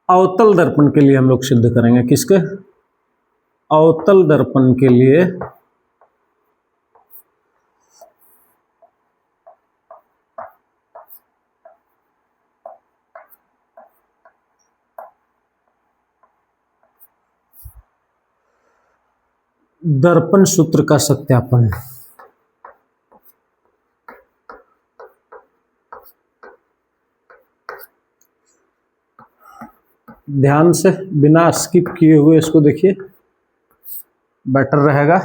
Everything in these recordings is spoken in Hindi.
अवतल दर्पण के लिए हम लोग सिद्ध करेंगे, किसके? अवतल दर्पण के लिए दर्पण सूत्र का सत्यापन। ध्यान से बिना स्किप किए हुए इसको देखिए, बेटर रहेगा।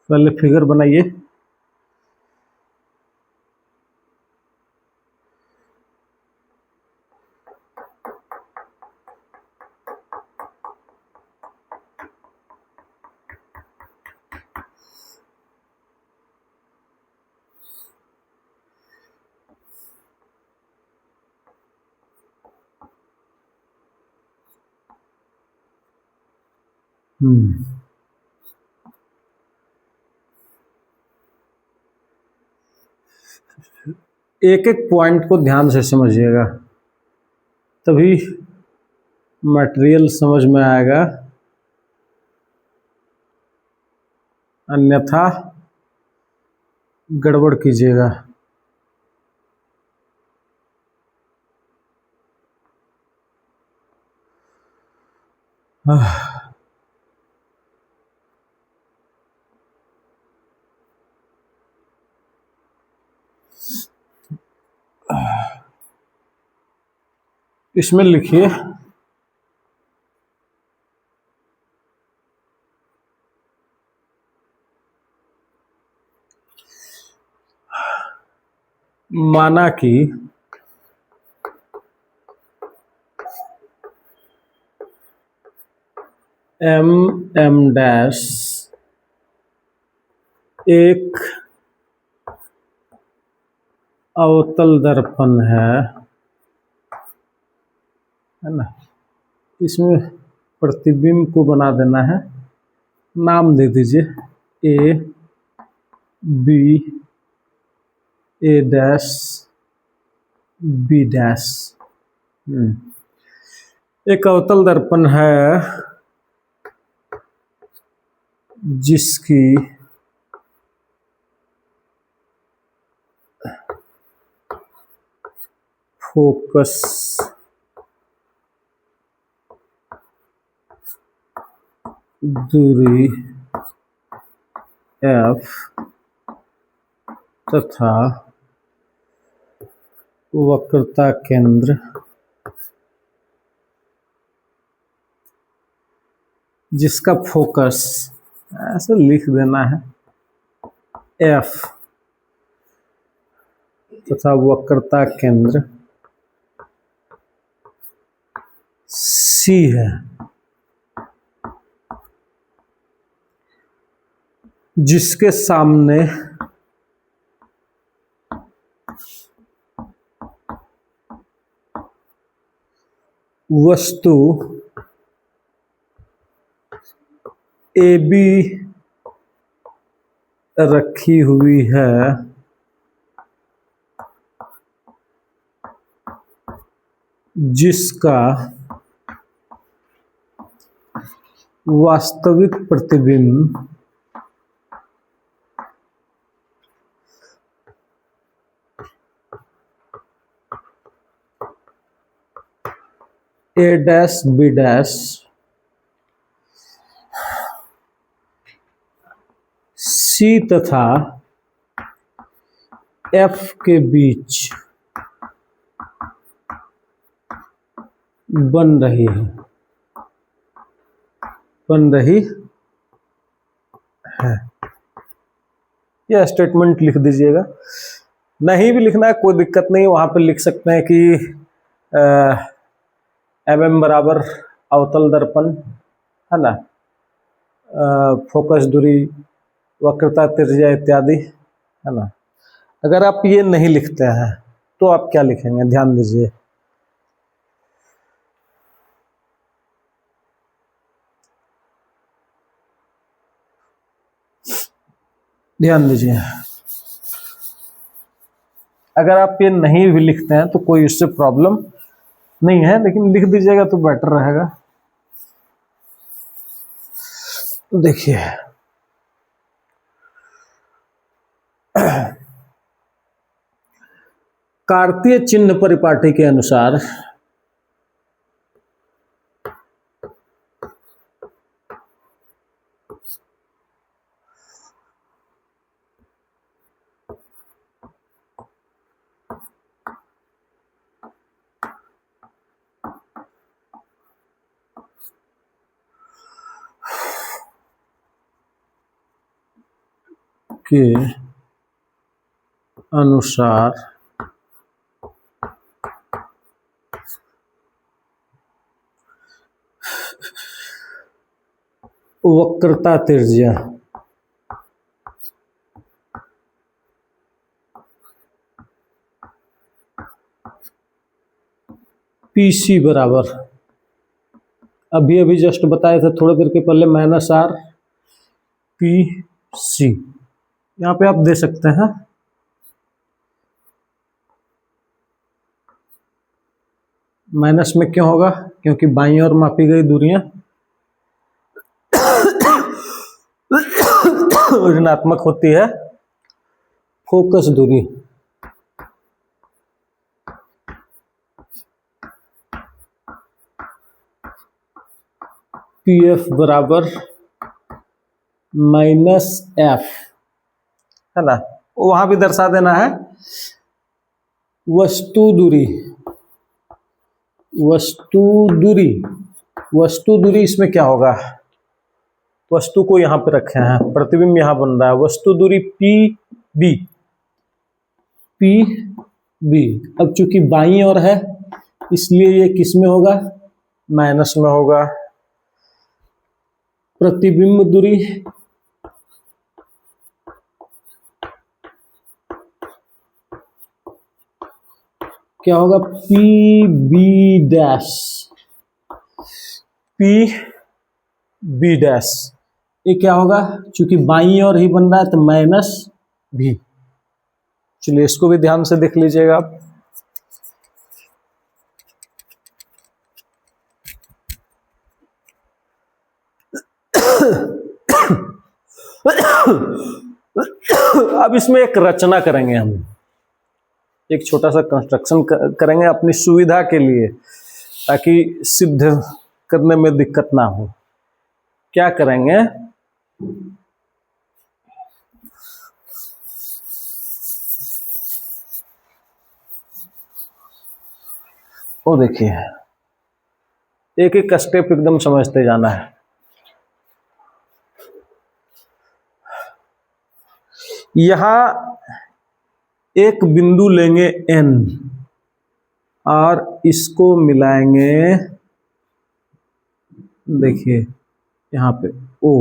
पहले फिगर बनाइए। एक एक पॉइंट को ध्यान से समझिएगा, तभी मटेरियल समझ में आएगा, अन्यथा गड़बड़ कीजिएगा। इसमें लिखिए माना कि M डैश एक अवतल दर्पण है ना। इसमें प्रतिबिंब को बना देना है, नाम दे दीजिए A B A dash B dash. एक अवतल दर्पण है जिसकी फोकस दूरी F तथा वक्रता केंद्र जिसका फोकस ऐसे लिख देना है F तथा वक्रता केंद्र C है, जिसके सामने वस्तु AB रखी हुई है, जिसका वास्तविक प्रतिबिंब A dash B dash C तथा F के बीच बन रही है। यह स्टेटमेंट लिख दीजिएगा। नहीं भी लिखना है कोई दिक्कत नहीं, वहां पे लिख सकते हैं कि MM बराबर अवतल दर्पण है ना, फोकस दूरी, वक्रता त्रिज्या इत्यादि है ना। अगर आप ये नहीं लिखते हैं तो आप क्या लिखेंगे, ध्यान दीजिए। ध्यान दीजिए, अगर आप ये नहीं भी लिखते हैं तो कोई उससे प्रॉब्लम नहीं है, लेकिन लिख दीजिएगा तो बेटर रहेगा। तो देखिए, कार्तीय चिन्ह परिपाटी के अनुसार के अनुसार वक्रता त्रिज्या PC बराबर, अभी अभी जस्ट बताए थे थोड़ी देर के पहले, -RPC। यहां पे आप दे सकते हैं माइनस में, क्यों होगा? क्योंकि बाईं ओर मापी गई दूरियां ऋणात्मक होती है फोकस दूरी। PF बराबर -F, है ना? वहां भी दर्शा देना है वस्तु दूरी। वस्तु दूरी, वस्तु दूरी इसमें क्या होगा? वस्तु को यहां पे रखे हैं, प्रतिबिंब यहां बन रहा है, वस्तु दूरी PB। अब चूंकि बाईं ओर है इसलिए ये किस में होगा? माइनस में होगा। प्रतिबिंब दूरी क्या होगा? PB dash. PB डैश ये क्या होगा? चूंकि बाईं ओर ही बन रहा है तो -B। चलिए इसको भी ध्यान से देख लीजिएगा आप। अब इसमें एक रचना करेंगे हम, एक छोटा सा कंस्ट्रक्शन करेंगे अपनी सुविधा के लिए, ताकि सिद्ध करने में दिक्कत ना हो। क्या करेंगे? वो देखिए, एक एक स्टेप एकदम समझते जाना है। यहां एक बिंदु लेंगे N और इसको मिलाएंगे, देखिए यहां पे O,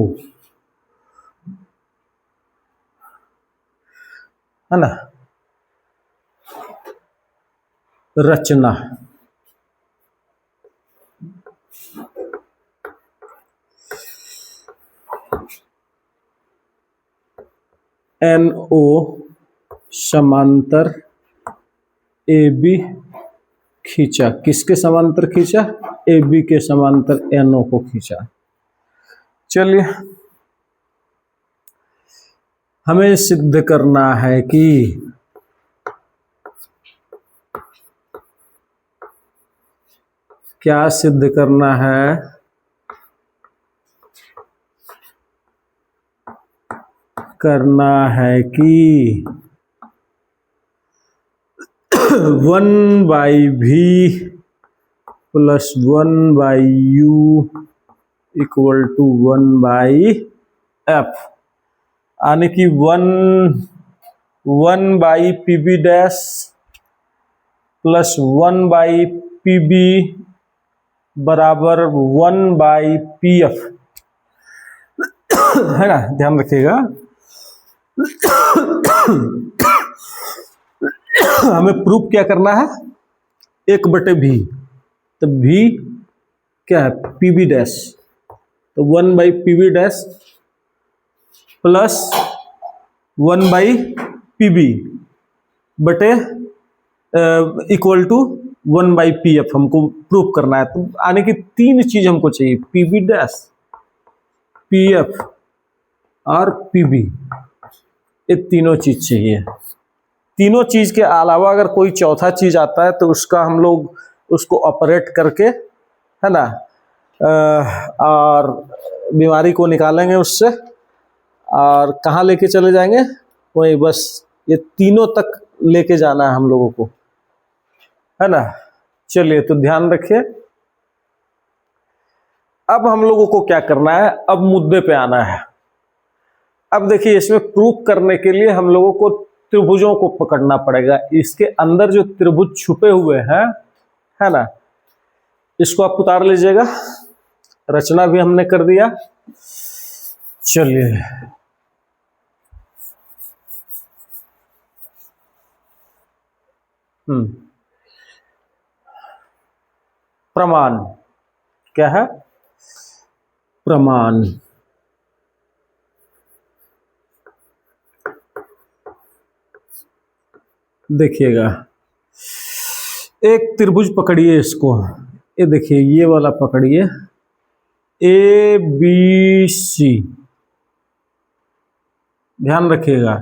है ना? रचना NO समांतर AB खींचा। किसके समांतर खींचा? AB के समांतर NO को खींचा। चलिए, हमें सिद्ध करना है कि क्या सिद्ध करना है? करना है कि 1/v plus 1/u equal to 1/f, यानी कि 1/pb डैश प्लस 1/pb बराबर 1/pf, है ना? ध्यान रखिएगा। हमें प्रूफ क्या करना है? 1/v, तो v क्या है? pb डैश, तो 1/pb डैश प्लस 1/PB बटे इक्वल टू 1/PF हमको प्रूफ करना है। तो आने की तीन चीज हमको चाहिए, PB डैश, PF और PB, ये तीनों चीज चाहिए। तीनों चीज के अलावा अगर कोई चौथा चीज आता है तो उसका हम लोग उसको ऑपरेट करके, है ना, और बीमारी को निकालेंगे उससे, और कहाँ लेके चले जाएंगे, वही बस ये तीनों तक लेके जाना है हम लोगों को, है ना। चलिए, तो ध्यान रखिए। अब हम लोगों को क्या करना है, अब मुद्दे पे आना है। अब देखिए, इसमें प्रूफ करने के लिए हम लोगों को त्रिभुजों को पकड़ना पड़ेगा। इसके अंदर जो त्रिभुज छुपे हुए हैं, है ना, इसको आप उतार लीजिएगा। रचना भी हमने कर दिया। चलिए, प्रमाण क्या है, प्रमाण। देखिएगा, एक त्रिभुज पकड़िए, इसको, ये देखिए, ये वाला पकड़िए, ABC, ध्यान रखिएगा,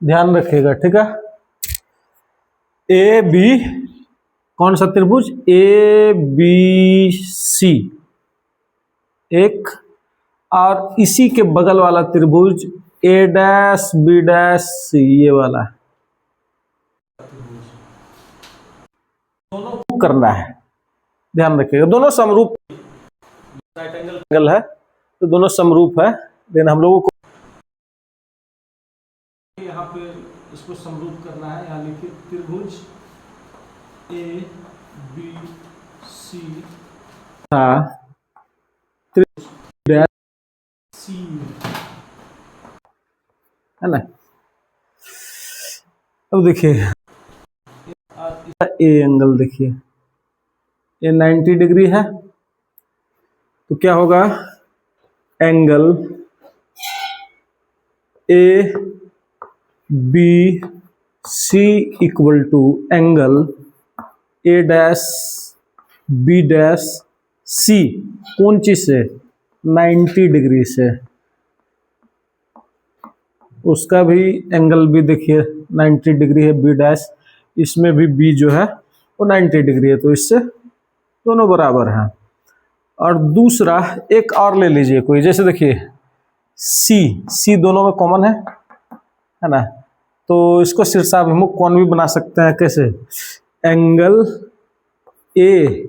ध्यान रखिएगा, ठीक है। AB, कौन सा त्रिभुज, ABC एक, और इसी के बगल वाला त्रिभुज A dash B dash C, ये वाला दोनों करना है। ध्यान रखिएगा, दोनों समरूप, राइट एंगल है तो दोनों समरूप है, लेकिन हम लोगों को यहाँ पे इसको समरूप करना है। यहाँ लिखिए त्रिभुज ABC त्रिभुज डैश C, है ना। अब देखिए, ए एंगल देखिए, ये 90 डिग्री है, तो क्या होगा, angle ABC equal to angle A dash B dash C, कौन चीज से, 90 डिग्री से। उसका भी एंगल भी देखिए 90 डिग्री है, B डैश, इसमें भी B जो है वो 90 डिग्री है, तो इससे दोनों बराबर हैं। और दूसरा एक और ले लीजिए कोई, जैसे देखिए C दोनों में कॉमन है ना, तो इसको शीर्षाभिमुख कोण भी बना सकते हैं। कैसे, angle ACB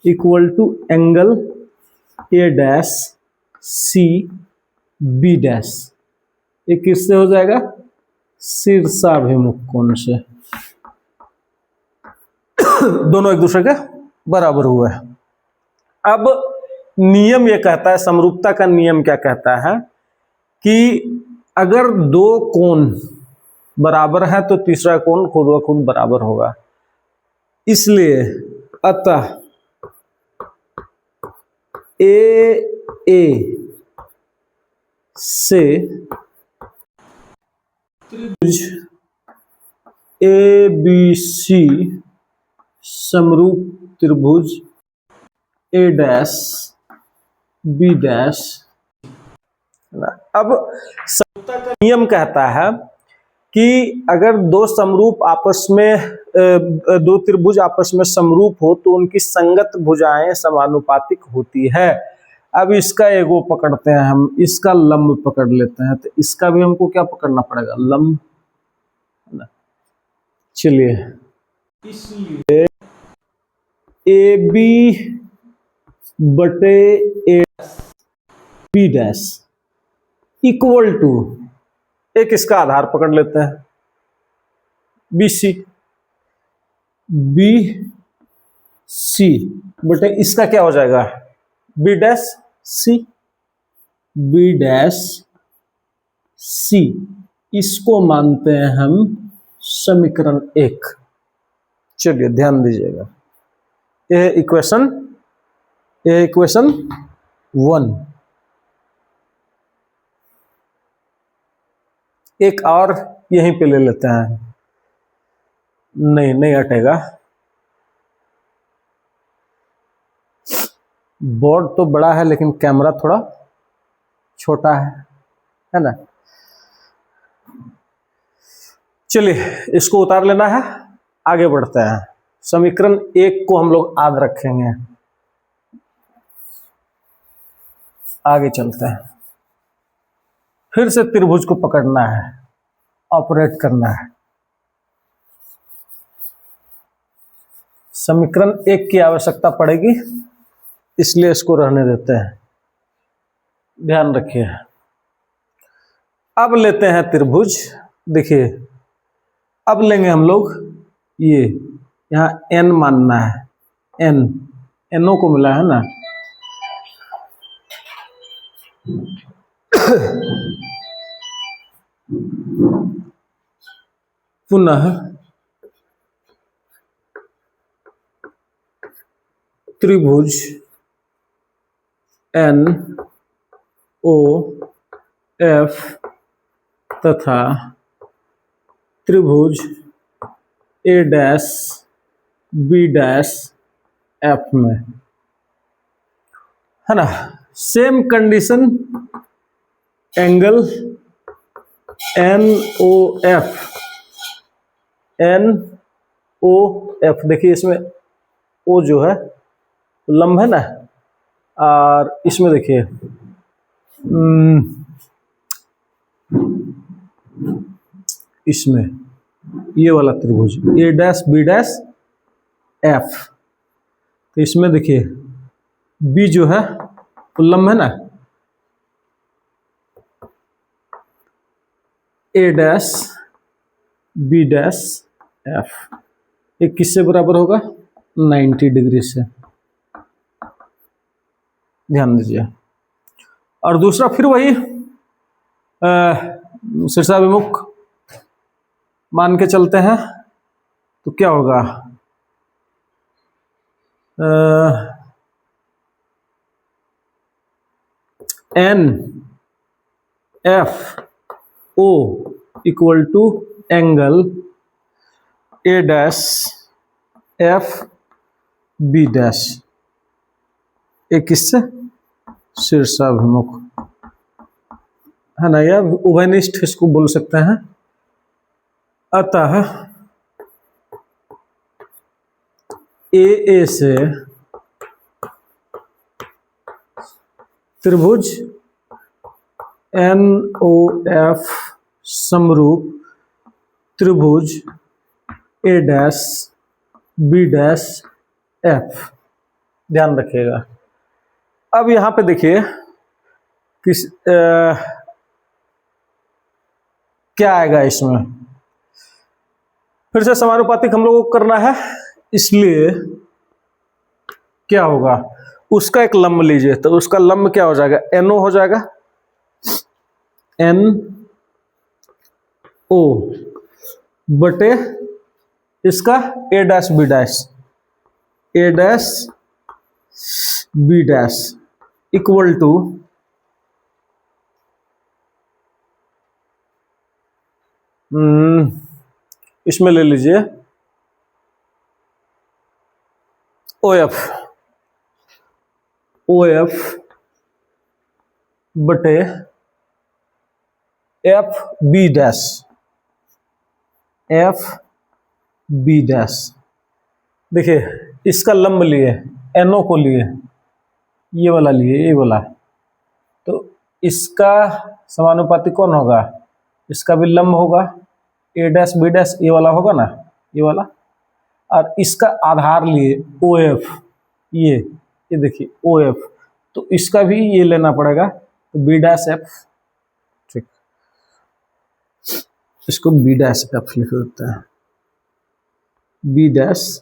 equal to angle A dash CB dash, ये किससे हो जाएगा, शीर्षाभिमुख कोण से। दोनों एक दूसरे के बराबर हुए हैं। अब नियम ये कहता है, समरूपता का नियम क्या कहता है कि अगर दो कोण बराबर है तो तीसरा कोण खुद ब खुद बराबर होगा। इसलिए अतः AA से त्रिभुज ABC समरूप त्रिभुज A डैश B डैश। अब समरूपता का नियम कहता है कि अगर दो समरूप आपस में, दो त्रिभुज आपस में समरूप हो तो उनकी संगत भुजाएं समानुपातिक होती है। अब इसका एगो पकड़ते हैं हम, इसका लंब पकड़ लेते हैं, तो इसका भी हमको क्या पकड़ना पड़ेगा, लंब, है ना। चलिए, इसलिए AB बटे A B dash equal to, एक इसका आधार पकड़ लेते हैं BC, BC बटे इसका क्या हो जाएगा, B dash C, B dash C, इसको मानते हैं हम समीकरण 1। चलिए ध्यान दीजिएगा, ये इक्वेशन 1। एक और यहीं पे ले लेते हैं, नहीं नहीं हटेगा, बोर्ड तो बड़ा है लेकिन कैमरा थोड़ा छोटा है ना। चलिए इसको उतार लेना है, आगे बढ़ते हैं। समीकरण 1 को हम लोग याद रखेंगे, आगे चलते हैं। फिर से त्रिभुज को पकड़ना है, ऑपरेट करना है। समीकरण 1 की आवश्यकता पड़ेगी, इसलिए इसको रहने देते हैं, ध्यान रखिए। अब लेते हैं त्रिभुज, देखिए अब लेंगे हम लोग ये, यहां n मानना है, no को मिला है ना, पुनः त्रिभुज NOF तथा त्रिभुज A'B'F में, है ना। सेम कंडीशन, एंगल NOF, देखिए इसमें O जो है लंब है ना, और इसमें देखिए इसमें ये वाला त्रिभुज A'B'F, तो इसमें देखिए B जो है लंब है ना, A'B'F, ये किससे बराबर होगा, 90 डिग्री से, ध्यान दीजिए। और दूसरा फिर वही शीर्षाभिमुख मान के चलते हैं, तो क्या होगा, NFO equal to angle A'FB', एक किससे, शीर्षाभिमुख, है ना, या उभयनिष्ठ इसको बोल सकते हैं। अतः AA से त्रिभुज NOF समरूप त्रिभुज A'B'F, ध्यान रखिएगा। अब यहां पे देखिए किस क्या आएगा इसमें, फिर से समानुपातिक हम लोगों को करना है, इसलिए क्या होगा, उसका एक लंब लीजिए, तो उसका लंब क्या हो जाएगा, NO हो जाएगा, NO बटे इसका A'B'B' इक्वल टू इसमें ले लीजिए OF बटे FB', देखिए इसका लंब लिए, NO को लिए, ये वाला लिए, ये वाला, तो इसका समानुपातिक कौन होगा, इसका भी लंब होगा, A'B' ये वाला होगा ना, ये वाला, और इसका आधार लिए OF, ये देखिए OF, तो इसका भी ये लेना पड़ेगा, तो B'F, ठीक, इसको B'F लिख देते हैं, B'F।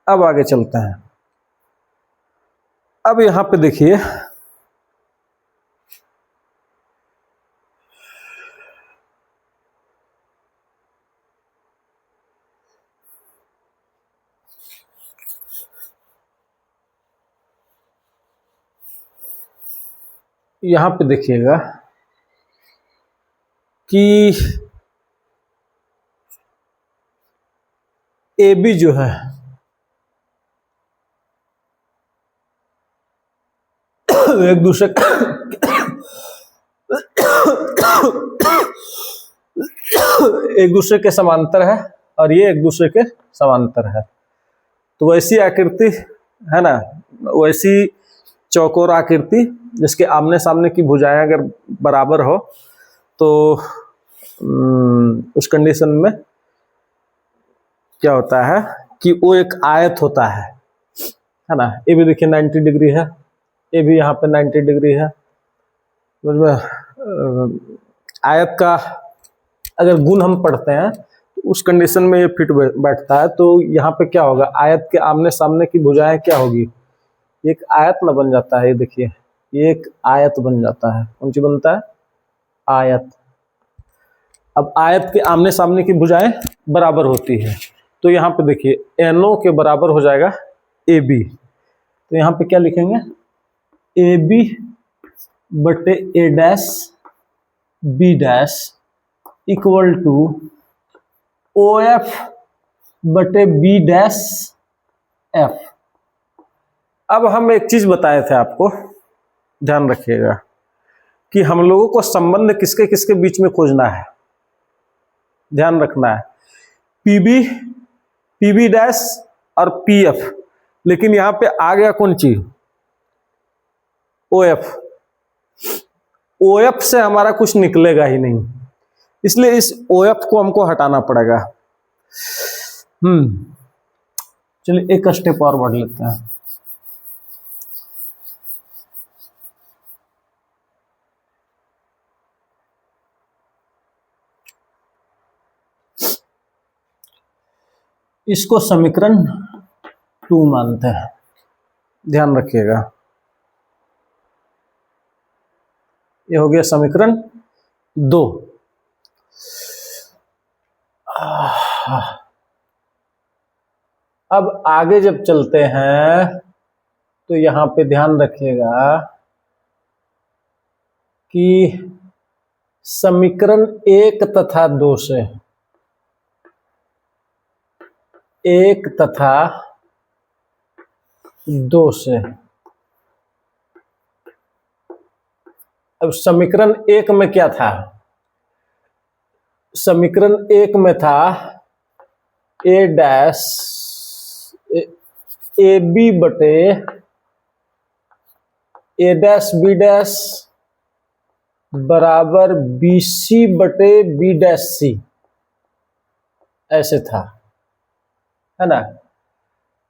अब आगे चलते हैं। अब यहां पे देखिए यहां पे देखिएगा कि ए बी जो है एक दूसरे एक दूसरे के समांतर है और ये एक दूसरे के समांतर है। तो वैसी आकृति है ना, वैसी चौकोर आकृति जिसके आमने सामने की भुजाएं अगर बराबर हो तो उस कंडीशन में क्या होता है कि वो एक आयत होता है ना। ये भी देखिए 90 डिग्री है, ये भी यहाँ पे 90 डिग्री है। आयत का अगर गुण हम पढ़ते हैं तो उस कंडीशन में ये फिट बैठता है। तो यहाँ पे क्या होगा, आयत के आमने सामने की भुजाएं क्या होगी, एक आयत ना बन जाता है। ये देखिए ये एक आयत बन जाता है। कौन सी बनता है, आयत। अब आयत के आमने सामने की भुजाएं बराबर होती है तो यहाँ पे देखिए NO के बराबर हो जाएगा AB। तो यहाँ पे क्या लिखेंगे, AB बटे A dash B dash equal to OF बटे B डैश F। अब हम एक चीज बताए थे आपको, ध्यान रखिएगा कि हम लोगों को संबंध किसके किसके बीच में खोजना है, ध्यान रखना है। PB डैश और PF, लेकिन यहां पे आ गया कौन चीज, OF से हमारा कुछ निकलेगा ही नहीं, इसलिए इस OF को हमको हटाना पड़ेगा। चलिए एक स्टेप और बढ़ लेते हैं। इसको समीकरण 2 मानते हैं, ध्यान रखिएगा। ये हो गया समीकरण 2। अब आगे जब चलते हैं तो यहां पे ध्यान रखिएगा कि समीकरण 1 तथा 2 से, 1 तथा 2 से, अब समीकरण 1 में क्या था, समीकरण 1 में था A डैश AB बटे A डैश B डैश बराबर BC बटे B डैश C, ऐसे था, है ना।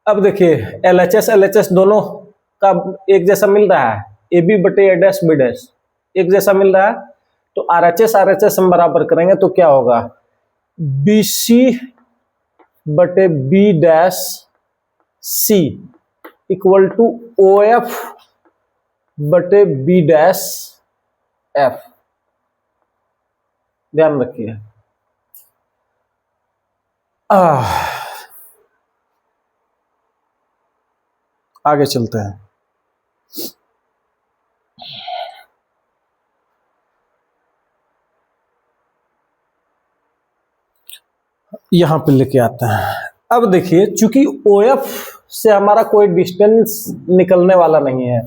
अब देखिए LHS दोनों का एक जैसा मिल रहा है, AB बटे A डैश B डैश एक जैसा मिल रहा है, तो RHS हम बराबर करेंगे तो क्या होगा, BC बटे B dash C equal to OF बटे B डैश F। ध्यान रखिए। आगे चलते हैं। यहां पे लेके आते हैं। अब देखिए चूंकि OF से हमारा कोई डिस्टेंस निकलने वाला नहीं है,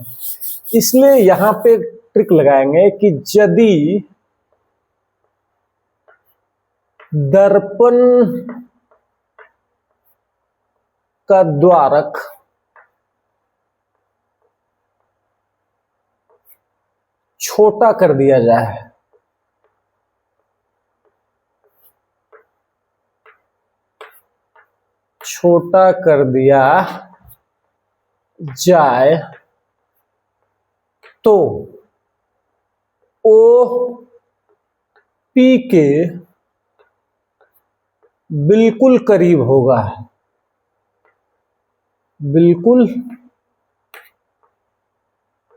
इसलिए यहां पे ट्रिक लगाएंगे कि यदि दर्पण का द्वारक छोटा कर दिया जाए, छोटा कर दिया जाए तो OP के बिल्कुल करीब होगा, बिल्कुल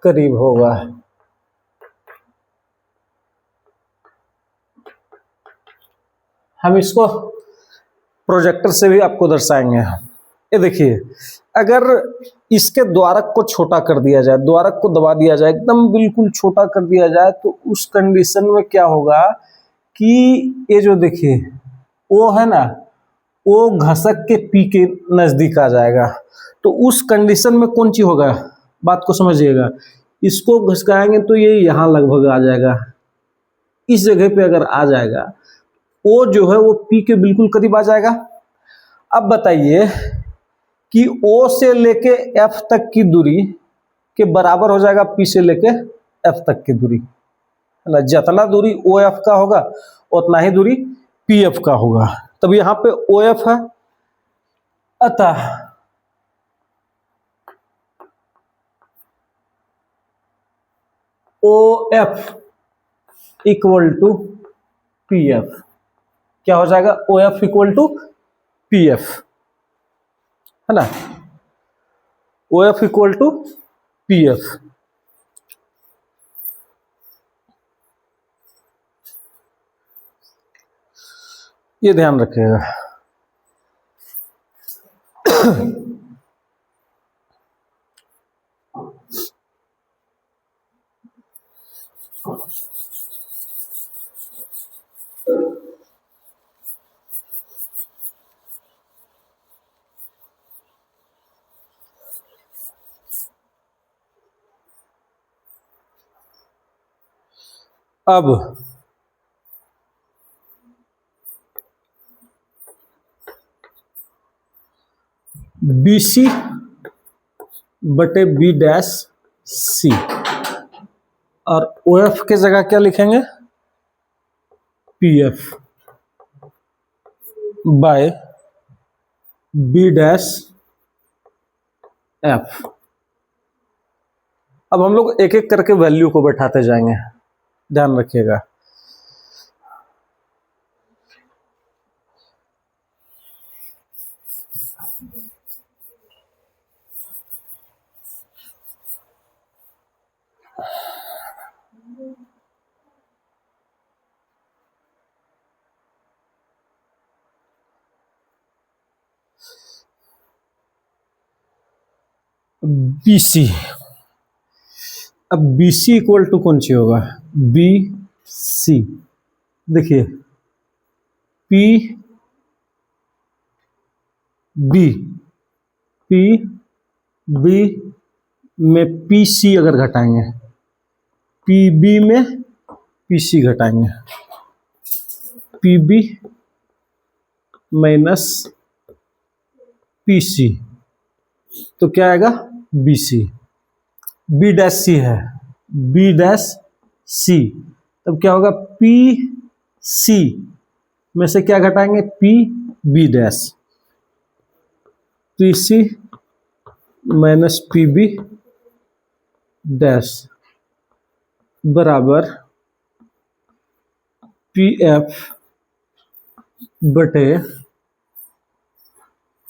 करीब होगा। हम इसको प्रोजेक्टर से भी आपको दर्शाएंगे। ये देखिए अगर इसके द्वारक को छोटा कर दिया जाए, द्वारक को दबा दिया जाए, एकदम बिल्कुल छोटा कर दिया जाए, तो उस कंडीशन में क्या होगा कि ये जो देखिए ओ है ना, वो घसक के पी के नजदीक आ जाएगा। तो उस कंडीशन में कौन चीज होगा, बात को समझिएगा, इसको घसकाएंगे तो ये यहाँ लगभग आ जाएगा, इस जगह पे अगर आ जाएगा, ओ जो है वो पी के बिल्कुल करीब आ जाएगा। अब बताइए कि ओ से लेके एफ तक की दूरी के बराबर हो जाएगा पी से लेके एफ तक की दूरी, है ना। जितना दूरी ओ एफ का होगा उतना ही दूरी पी एफ का होगा। तब यहाँ पे ओ एफ है, अतः O F equal to P F, क्या हो जाएगा, O F equal to P F, है ना, O F equal to P F. ये ध्यान रखिएगा। अब बी सी बटे बी डैश सी, और ओ एफ के जगह क्या लिखेंगे, P F by B dash F. अब हम लोग एक एक करके वैल्यू को बैठाते जाएंगे, ध्यान रखिएगा। बी सी, अब बी सी इक्वल टू कौन सी होगा, बी सी, देखिए पी बी, पी बी में पी सी अगर घटाएंगे, पी बी में पी सी घटाएंगे, P B minus P C, तो क्या आएगा, B C. B dash C है, बी डैश सी, तब क्या होगा, पी सी में से क्या घटाएंगे, P B dash, P C minus P B dash बराबर पी एफ बटे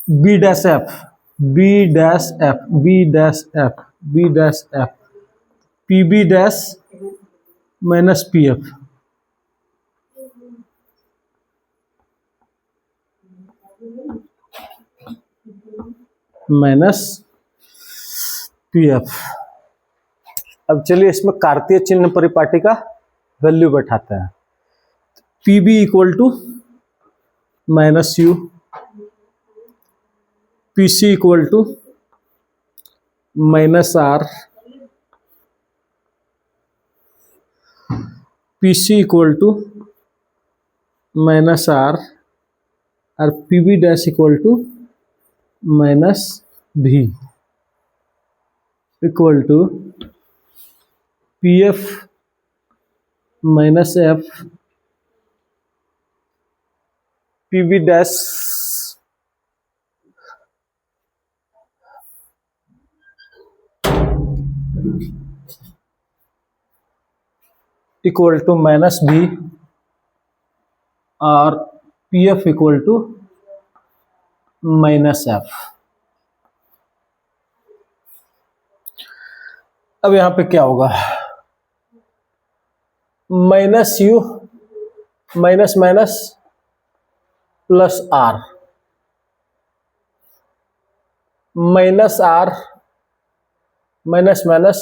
B dash F, B dash F, B dash F, B dash F, P B dash minus P F, minus P F. अब चलिए इसमें कार्तीय चिन्ह परिपाटी का वैल्यू बैठाते हैं। P B equal to minus U, P C equal to minus R, P C equal to minus R, और P B dash equal to minus भी, equal to P F minus F, P B dash equal to minus भी, और P F equal to minus F. अब यहां पे क्या होगा, minus U minus minus plus R, minus R minus minus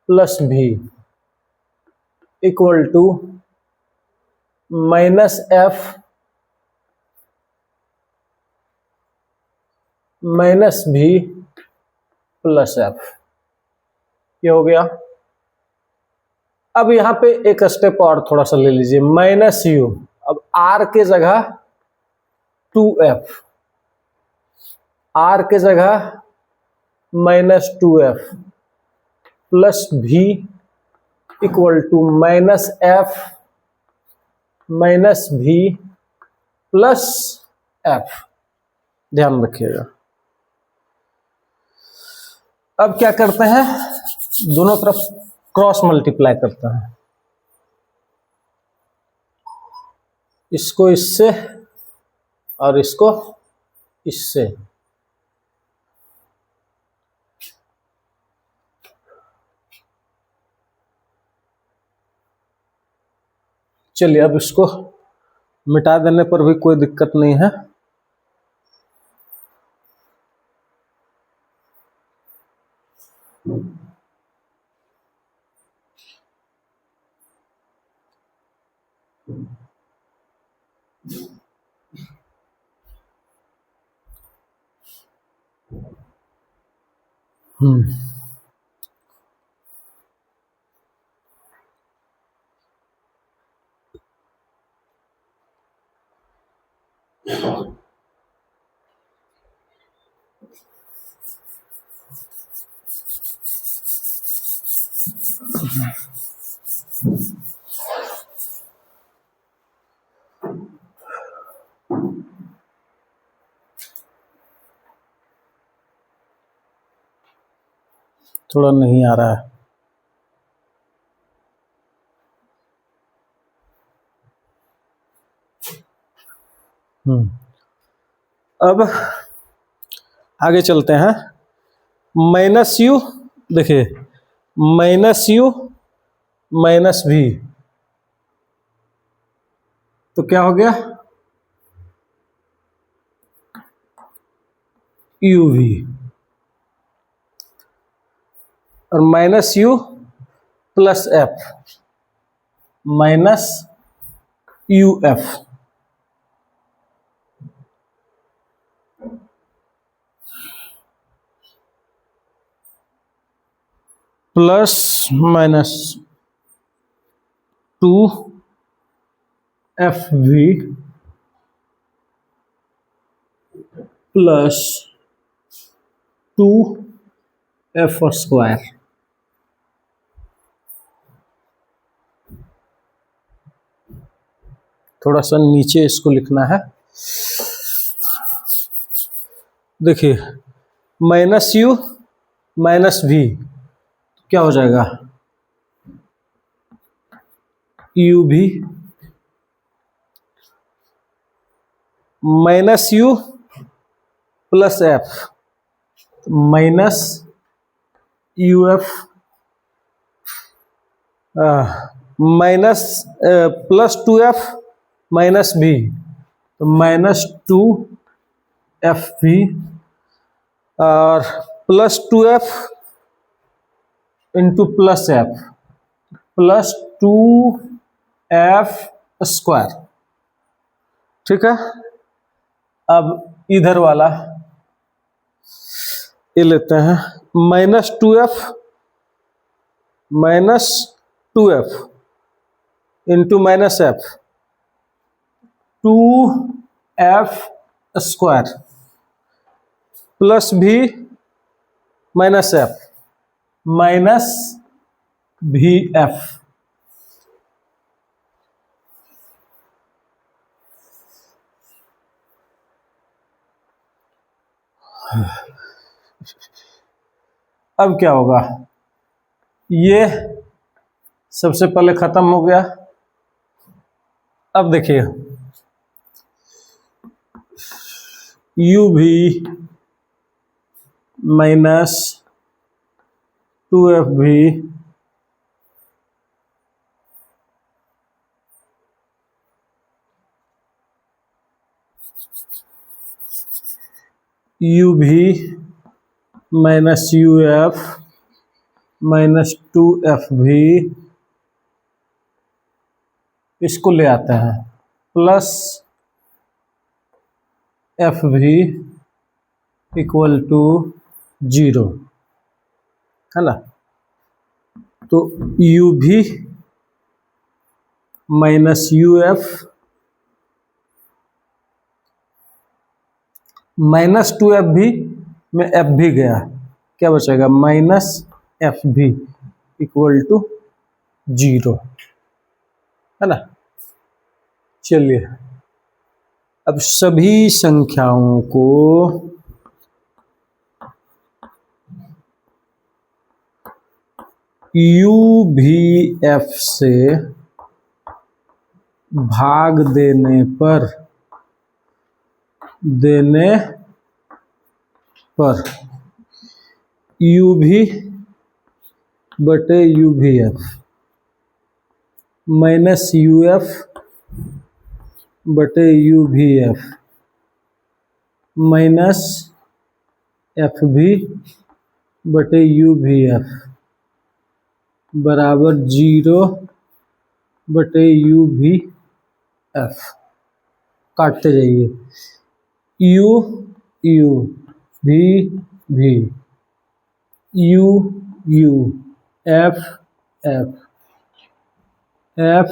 plus भी equal to minus F minus भी प्लस एफ। ये हो गया। अब यहां पे एक स्टेप और थोड़ा सा ले लीजिए, माइनस यू, अब आर के जगह 2f, आर के जगह माइनस 2f प्लस भी equal to minus F minus भी प्लस एफ। ध्यान रखिएगा। अब क्या करते हैं, दोनों तरफ क्रॉस मल्टीप्लाई करते हैं, इसको इससे और इसको इससे। चलिए अब इसको मिटा देने पर भी कोई दिक्कत नहीं है। थोड़ा नहीं आ रहा है। अब आगे चलते हैं। माइनस यू, देखिए माइनस यू माइनस भी, तो क्या हो गया, यू भी, और minus you plus F minus U F. Plus minus 2FV plus 2F square. थोड़ा सा नीचे इसको लिखना है। देखिए माइनस यू माइनस भी क्या हो जाएगा, यू भी minus you plus F minus U F minus plus 2F minus भी, तो माइनस 2FV और plus 2F into plus F plus 2F square. ठीक है। अब इधर वाला ये लेते हैं, minus 2F into minus F 2F square plus भी माइनस एफ माइनस भी एफ। अब क्या होगा, ये सबसे पहले खत्म हो गया। अब देखिए यू भी माइनस 2F भी यू भी माइनस UF -2f भी इसको ले आते हैं, प्लस f भी इक्वल टू 0, है ना। तो u भी -uf -2f भी में f भी गया, क्या बचेगा -f भी इक्वल टू 0, है ना। चलिए अब सभी संख्याओं को u भी f से भाग देने पर u भी बटे u भी f -uf बटे u भी f -f भी बटे u भी f बराबर 0 बटे u भी f। काटते जाइए, u u भी u u f f f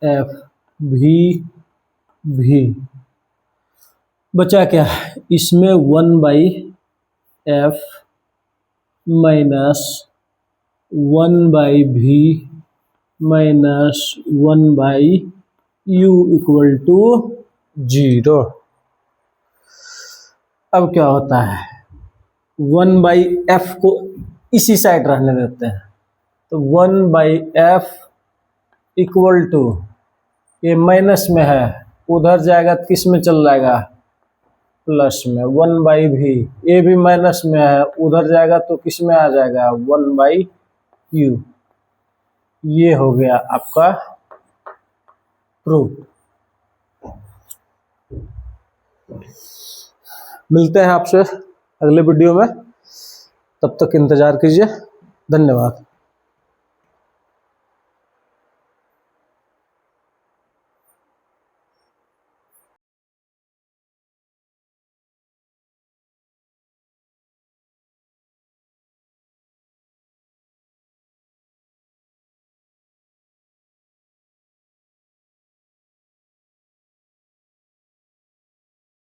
f भी बचा क्या, इसमें 1/f minus 1/v minus 1/u equal to 0। अब क्या होता है, 1/f को इसी साइड रहने देते हैं, तो 1/f इक्वल टू, ये माइनस में है, उधर जाएगा तो किस में चल जाएगा, प्लस में, 1/v, ये भी माइनस में है, उधर जाएगा तो किस में आ जाएगा, 1/u। ये हो गया आपका प्रूफ। मिलते हैं आपसे अगले वीडियो में, तब तक इंतजार कीजिए। धन्यवाद।